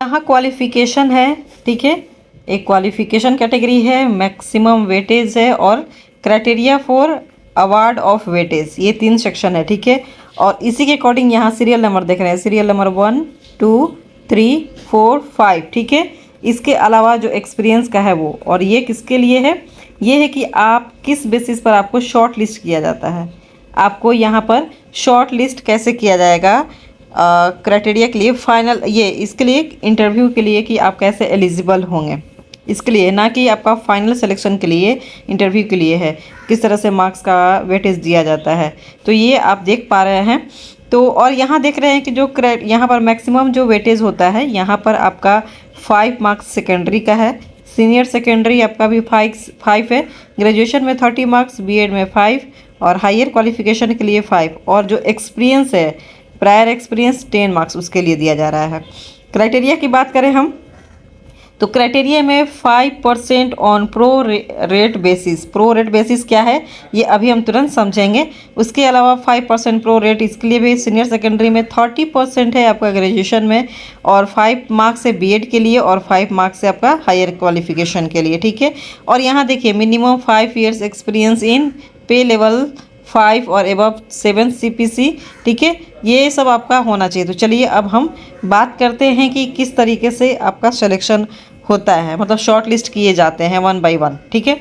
यहाँ क्वालिफिकेशन है, ठीक है, एक क्वालिफिकेशन कैटेगरी है, मैक्सिमम वेटेज है और criteria for award of weightage, ये 3 सेक्शन है, ठीक है। और इसी के अकॉर्डिंग यहाँ सीरियल नंबर देख रहे हैं, सीरियल नंबर 1 2 3 4 5, ठीक है। इसके अलावा जो एक्सपीरियंस का है वो, और ये किसके लिए है, ये है कि आप किस बेसिस पर आपको शॉर्ट लिस्ट किया जाता है। आपको यहाँ पर शॉर्ट लिस्ट कैसे किया जाएगा क्राइटेरिया के लिए, फाइनल ये इसके लिए इंटरव्यू के लिए कि आप कैसे एलिजिबल होंगे, इसके लिए, ना कि आपका फाइनल सिलेक्शन के लिए, इंटरव्यू के लिए है, किस तरह से मार्क्स का वेटेज दिया जाता है। तो ये आप देख पा रहे हैं। तो और यहाँ देख रहे हैं कि जो यहाँ पर मैक्सिमम जो वेटेज होता है, यहाँ पर आपका 5 मार्क्स सेकेंडरी का है, सीनियर सेकेंडरी आपका भी 5 है, ग्रेजुएशन में 30 मार्क्स, बीएड में 5 और हायर क्वालिफिकेशन के लिए 5, और जो एक्सपीरियंस है, प्रायर एक्सपीरियंस 10 मार्क्स उसके लिए दिया जा रहा है। क्राइटेरिया की बात करें हम, तो क्राइटेरिया में 5% on pro rate basis. Pro rate basis क्या है ये अभी हम तुरंत समझेंगे। उसके अलावा 5% प्रो रेट इसके लिए भी सीनियर सेकेंडरी में, 30% है आपका ग्रेजुएशन में, और 5 मार्क्स है बीएड के लिए, और 5 मार्क्स है आपका हायर क्वालिफिकेशन के लिए, ठीक है। और यहाँ देखिए मिनिमम 5 ईयर्स एक्सपीरियंस इन पे लेवल 5 और एबव 7 CPC, ठीक है, ये सब आपका होना चाहिए। तो चलिए अब हम बात करते हैं कि किस तरीके से आपका सिलेक्शन होता है, मतलब शॉर्ट लिस्ट किए जाते हैं 1 बाय 1, ठीक है।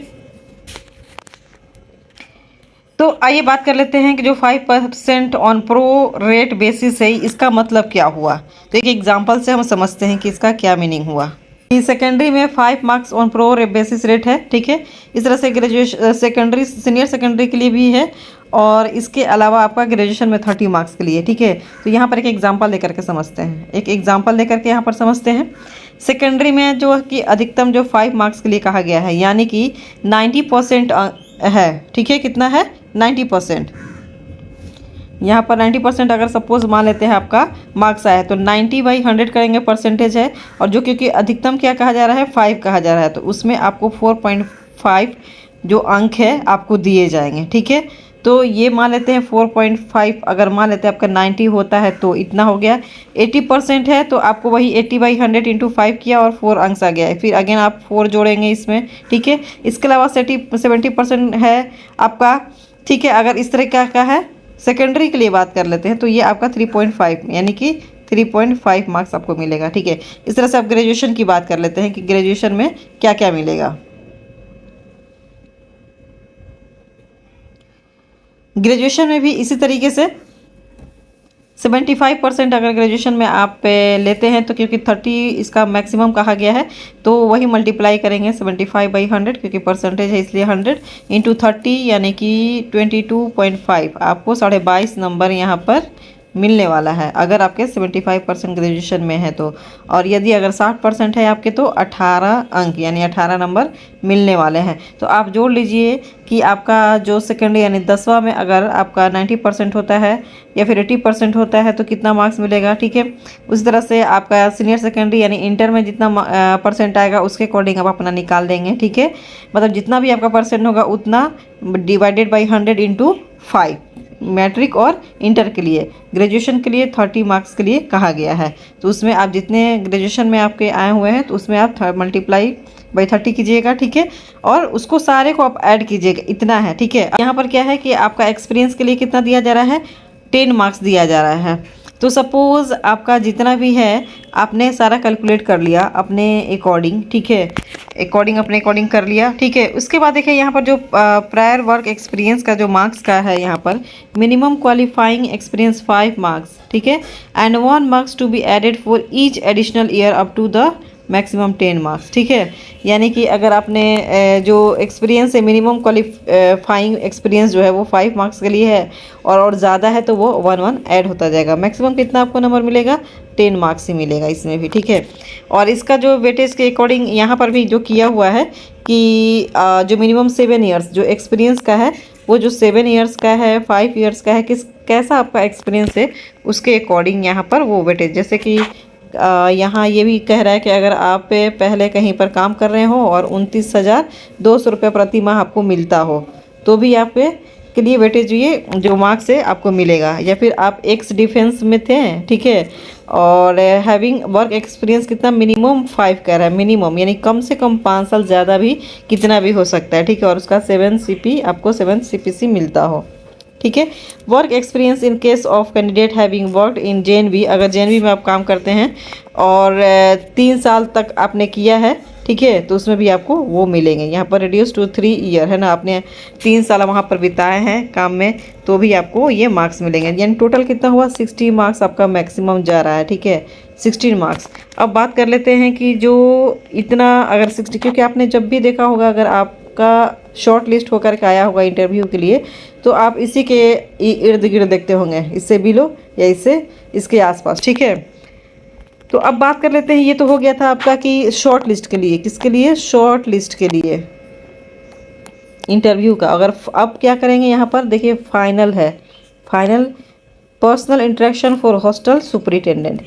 तो आइए बात कर लेते हैं कि जो 5% ऑन प्रो रेट बेसिस है, इसका मतलब क्या हुआ। तो एक एग्जांपल से हम समझते हैं कि इसका क्या मीनिंग हुआ। सेकेंडरी में 5 marks on pro basis rate है, ठीक है। इस तरह से ग्रेजुएशन सेकेंडरी सीनियर सेकेंडरी के लिए भी है, और इसके अलावा आपका ग्रेजुएशन में 30 मार्क्स के लिए, ठीक है। तो यहाँ पर एक एग्जांपल लेकर के समझते हैं, एक एग्जांपल लेकर के यहाँ पर समझते हैं। सेकेंडरी में जो कि अधिकतम जो 5 मार्क्स के लिए कहा गया है, यानी कि 90% है, ठीक है, कितना है 90%। यहाँ पर 90% अगर सपोज मान लेते हैं आपका मार्क्स आया है, तो 90/100 करेंगे, परसेंटेज है, और जो क्योंकि अधिकतम क्या कहा जा रहा है 5 कहा जा रहा है, तो उसमें आपको 4.5 जो अंक है आपको दिए जाएंगे, ठीक है। तो ये मान लेते हैं 4.5, अगर मान लेते हैं आपका 90 होता है तो इतना हो गया। 80% है तो आपको वही 80/100 × 5 किया और 4 अंक आ गया है, फिर अगेन आप 4 जोड़ेंगे इसमें, ठीक है। इसके अलावा 70% है आपका, ठीक है। अगर इस तरह का है सेकेंडरी के लिए बात कर लेते हैं, तो ये आपका 3.5 यानी कि 3.5 मार्क्स आपको मिलेगा, ठीक है। इस तरह से आप ग्रेजुएशन की बात कर लेते हैं कि ग्रेजुएशन में क्या क्या मिलेगा। ग्रेजुएशन में भी इसी तरीके से 75% अगर ग्रेजुएशन में आप लेते हैं, तो क्योंकि 30 इसका मैक्सिमम कहा गया है, तो वही मल्टीप्लाई करेंगे 75/100, क्योंकि परसेंटेज है इसलिए 100 × 30 यानी कि 22.5, आपको 22.5 नंबर यहाँ पर मिलने वाला है अगर आपके 75% ग्रेजुएशन में है तो। और यदि अगर 60% है आपके, तो 18 अंक यानी 18 नंबर मिलने वाले हैं। तो आप जोड़ लीजिए कि आपका जो सेकेंड यानी 10वां में अगर आपका 90% होता है या फिर 80% होता है तो कितना मार्क्स मिलेगा, ठीक है। उसी तरह से आपका सीनियर सेकेंडरी यानी इंटर में जितना परसेंट आएगा उसके अकॉर्डिंग आप अपना निकाल देंगे, ठीक है। मतलब जितना भी आपका परसेंट होगा उतना /100 × 5 मैट्रिक और इंटर के लिए। ग्रेजुएशन के लिए 30 मार्क्स के लिए कहा गया है, तो उसमें आप जितने ग्रेजुएशन में आपके आए हुए हैं तो उसमें आप ×30 कीजिएगा, ठीक है। और उसको सारे को आप ऐड कीजिएगा, इतना है, ठीक है। यहाँ पर क्या है कि आपका एक्सपीरियंस के लिए कितना दिया जा रहा है, 10 मार्क्स दिया जा रहा है। तो सपोज़ आपका जितना भी है आपने सारा कैलकुलेट कर लिया अपने अकॉर्डिंग, ठीक है, अपने अकॉर्डिंग कर लिया, ठीक है। उसके बाद देखिए यहाँ पर जो प्रायर वर्क एक्सपीरियंस का जो मार्क्स का है, यहाँ पर मिनिमम क्वालिफाइंग एक्सपीरियंस 5 मार्क्स, ठीक है, and 1 marks to be added for each additional year up to the maximum 10 marks, ठीक है। यानी कि अगर आपने जो एक्सपीरियंस है मिनिमम क्वालिफाइंग एक्सपीरियंस जो है वो 5 मार्क्स के लिए है, और ज़्यादा है तो वो 1 ऐड होता जाएगा। मैक्सिमम कितना आपको नंबर मिलेगा, 10 मार्क्स ही मिलेगा इसमें भी, ठीक है। और इसका जो वेटेज के अकॉर्डिंग यहाँ पर भी जो किया हुआ है कि जो मिनिमम 7 ईयर्स जो एक्सपीरियंस का है, वो जो 7 ईयर्स का है, 5 ईयर्स का है, कैसा आपका एक्सपीरियंस है उसके अकॉर्डिंग यहाँ पर वो वेटेज। जैसे कि यहाँ ये भी कह रहा है कि अगर आप पहले कहीं पर काम कर रहे हो और 29,200 रुपये प्रति माह आपको मिलता हो, तो भी आप के लिए वेटेज ये जो मार्क्स है आपको मिलेगा। या फिर आप एक्स डिफेंस में थे, ठीक है, और हैविंग वर्क एक्सपीरियंस कितना, मिनिमम 5 कह रहा है, मिनिमम यानी कम से कम 5 साल, ज़्यादा भी कितना भी हो सकता है, ठीक है, और उसका 7 CP आपको 7 CPC मिलता हो, ठीक है। Work experience in case of candidate having worked in JNV, अगर JNV में आप काम करते हैं और 3 साल तक आपने किया है, ठीक है, तो उसमें भी आपको वो मिलेंगे। यहाँ पर रिड्यूस टू 3 ईयर है ना, आपने 3 साल वहाँ पर बिताए हैं काम में, तो भी आपको ये मार्क्स मिलेंगे। यानी टोटल कितना हुआ, 60 मार्क्स आपका मैक्सिमम जा रहा है, ठीक है, 16 मार्क्स। अब बात कर लेते हैं कि जो इतना अगर 60, क्योंकि आपने जब भी देखा होगा अगर आपका शॉर्ट लिस्ट होकर के आया होगा इंटरव्यू के लिए, तो आप इसी के इर्द गिर्द देखते होंगे, इससे बिलो या इससे इसके आसपास, ठीक है। तो अब बात कर लेते हैं, ये तो हो गया था आपका कि शॉर्ट लिस्ट के लिए, किसके लिए, शॉर्ट लिस्ट के लिए इंटरव्यू का। अगर अब क्या करेंगे यहाँ पर देखिए, फाइनल है, final personal interaction for hostel superintendent,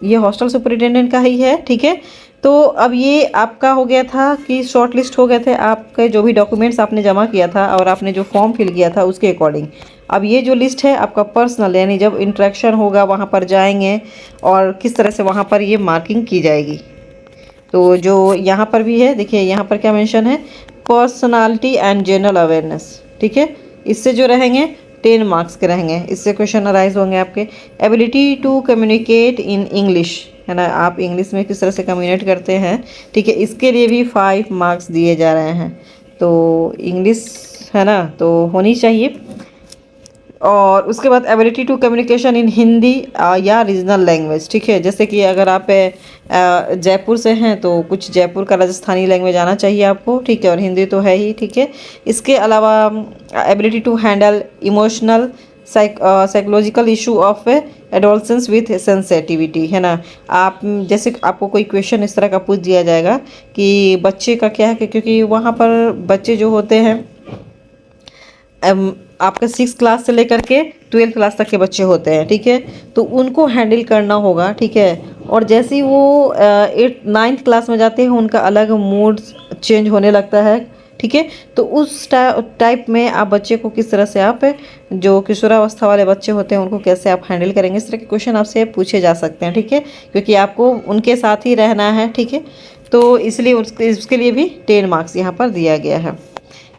ये हॉस्टल सुपरिटेंडेंट का ही है, ठीक है। तो अब ये आपका हो गया था कि शॉर्ट लिस्ट हो गए थे आपके जो भी डॉक्यूमेंट्स आपने जमा किया था और आपने जो फॉर्म फिल किया था उसके अकॉर्डिंग। अब ये जो लिस्ट है आपका पर्सनल, यानी जब इंटरेक्शन होगा वहाँ पर जाएंगे और किस तरह से वहाँ पर ये मार्किंग की जाएगी। तो जो यहाँ पर भी है देखिए, यहाँ पर क्या मेंशन है, पर्सनालिटी एंड जनरल अवेयरनेस, ठीक है, इससे जो रहेंगे 10 मार्क्स के रहेंगे, इससे क्वेश्चन अराइज होंगे आपके। Ability to communicate in English, है ना, आप इंग्लिश में किस तरह से कम्युनिकेट करते हैं, ठीक है, इसके लिए भी 5 मार्क्स दिए जा रहे हैं। तो इंग्लिश है ना, तो होनी चाहिए। और उसके बाद ability to communication in Hindi or regional language, ठीक है, जैसे कि अगर आप जयपुर से हैं तो कुछ जयपुर का राजस्थानी लैंग्वेज आना चाहिए आपको, ठीक है, और हिंदी तो है ही, ठीक है। इसके अलावा ability to handle emotional psychological issue of adolescence with sensitivity, है ना। आप जैसे आपको कोई क्वेश्चन इस तरह का पूछ दिया जाएगा कि बच्चे का क्या है, क्योंकि वहाँ पर बच्चे जो होते हैं आपका 6 क्लास से लेकर के 12 क्लास तक के बच्चे होते हैं, ठीक है, तो उनको हैंडल करना होगा, ठीक है। और जैसे ही वो 9th क्लास में जाते हैं उनका अलग मूड चेंज होने लगता है, ठीक है। तो उस टाइप में आप बच्चे को किस तरह से, आप जो किशोरावस्था वाले बच्चे होते हैं उनको कैसे आप हैंडल करेंगे, इस तरह के क्वेश्चन आपसे पूछे जा सकते हैं, ठीक है, क्योंकि आपको उनके साथ ही रहना है, ठीक है। तो इसलिए उसके लिए भी 10 मार्क्स यहाँ पर दिया गया है।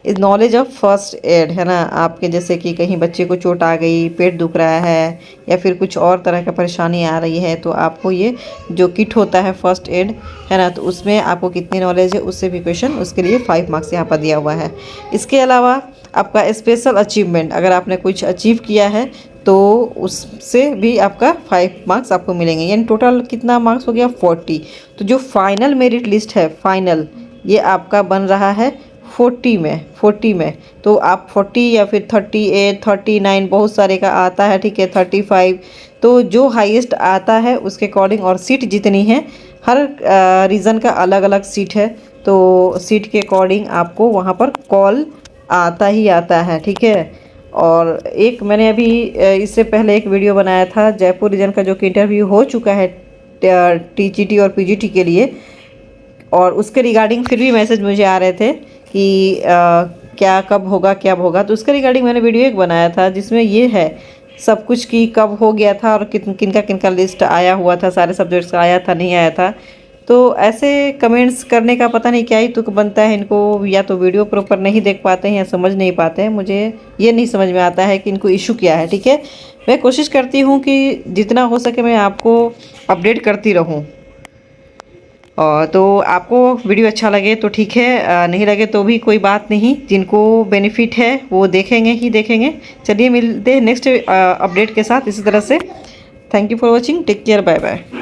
इस नॉलेज ऑफ फर्स्ट एड, है ना, आपके जैसे कि कहीं बच्चे को चोट आ गई, पेट दुख रहा है या फिर कुछ और तरह का परेशानी आ रही है, तो आपको ये जो किट होता है फर्स्ट एड, है ना, तो उसमें आपको कितनी नॉलेज है उससे भी क्वेश्चन, उसके लिए 5 मार्क्स यहाँ पर दिया हुआ है। इसके अलावा आपका स्पेशल अचीवमेंट, अगर आपने कुछ अचीव किया है तो उससे भी आपका 5 मार्क्स आपको मिलेंगे, यानी टोटल कितना मार्क्स हो गया, 40। तो जो फाइनल मेरिट लिस्ट है, फाइनल, ये आपका बन रहा है 40 में। तो आप 40 या फिर 38, 39 बहुत सारे का आता है, ठीक है, 35, तो जो हाईएस्ट आता है उसके अकॉर्डिंग, और सीट जितनी है, हर रीज़न का अलग अलग सीट है, तो सीट के अकॉर्डिंग आपको वहाँ पर कॉल आता ही आता है, ठीक है। और एक मैंने अभी इससे पहले एक वीडियो बनाया था जयपुर रीजन का, जो कि इंटरव्यू हो चुका है TGT और PGT के लिए, और उसके रिगार्डिंग फिर भी मैसेज मुझे आ रहे थे कि क्या कब होगा, तो उसके रिगार्डिंग मैंने वीडियो एक बनाया था जिसमें ये है सब कुछ कि कब हो गया था और किनका लिस्ट आया हुआ था, सारे सब्जेक्ट्स का आया था, नहीं आया था। तो ऐसे कमेंट्स करने का पता नहीं क्या ही तुक बनता है इनको, या तो वीडियो प्रॉपर नहीं देख पाते हैं या समझ नहीं पाते हैं, मुझे ये नहीं समझ में आता है कि इनको इशू क्या है, ठीक है। मैं कोशिश करती हूँ कि जितना हो सके मैं आपको अपडेट करती रहूँ। तो आपको वीडियो अच्छा लगे तो ठीक है, नहीं लगे तो भी कोई बात नहीं, जिनको बेनिफिट है वो देखेंगे ही देखेंगे। चलिए मिलते हैं नेक्स्ट अपडेट के साथ इसी तरह से। Thank you for watching, take care, bye bye.